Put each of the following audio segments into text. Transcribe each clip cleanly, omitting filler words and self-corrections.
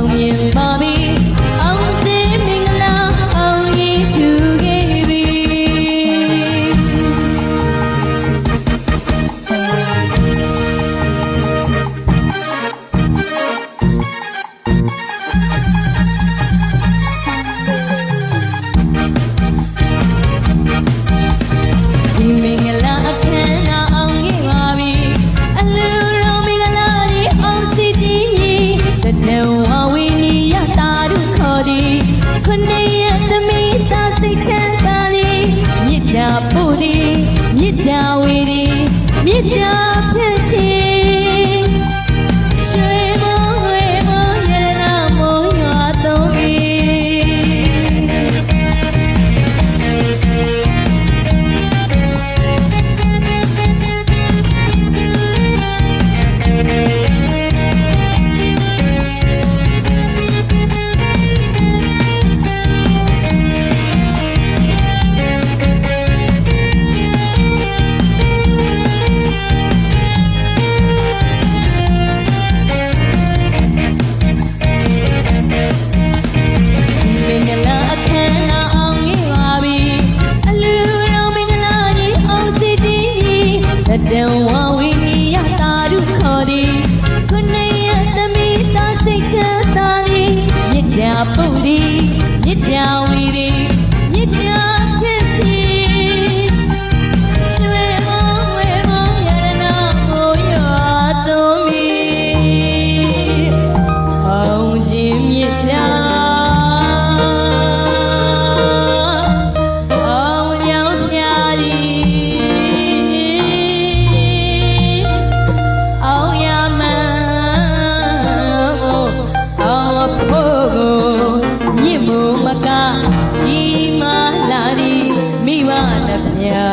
အောင်မြင်ပါပြီအောင်စေမင်္ဂလာအောင်ရင်ထူခဲ့ပြီဒီမင်္ဂလာအခမ်းအနားအောင်ခဲ့ပါပြီအလူတော်မင်္ဂလာကြီးအောင်စီတီတတဝဝိနိယတာရုခေါ်သည်ခုနှစ်ရက်သမီးသားစိတ်ချမ်းသာသည်မြစ်တာပို့သည်မြစ်တာဝေသည်မြစ်တာဖြန့်ချီရွှေမုံဝေမုံရတနာမုံရွာသုံးပြီတဝဝိနိယတာရုခေါ်သည်ခုနှစ်ရက်သမီးသားစိတ်ချမ်းသာသည်မြစ်တာပုတ်သည်မြစ်တာဝီသည်မြစ်တာဖြန့်ချီရွှေမုံဝေမုံရတနာမိုးရွာသွန်းပြီအောင်ခြင်းမြစ်တာကြီးမားလာသည်မိဘတစ်ပြာ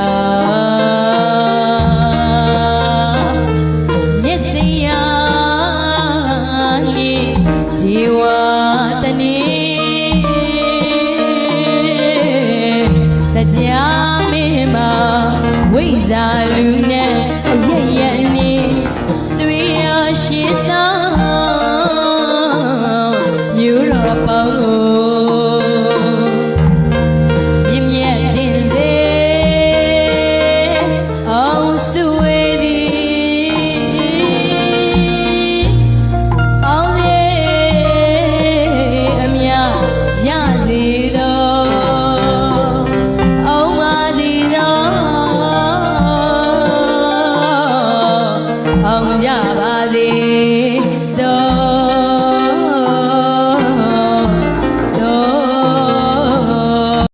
မျက်စိရာဒီဝတနေတရားမင်းမှာဝိဇ္ဇာလူနဲ့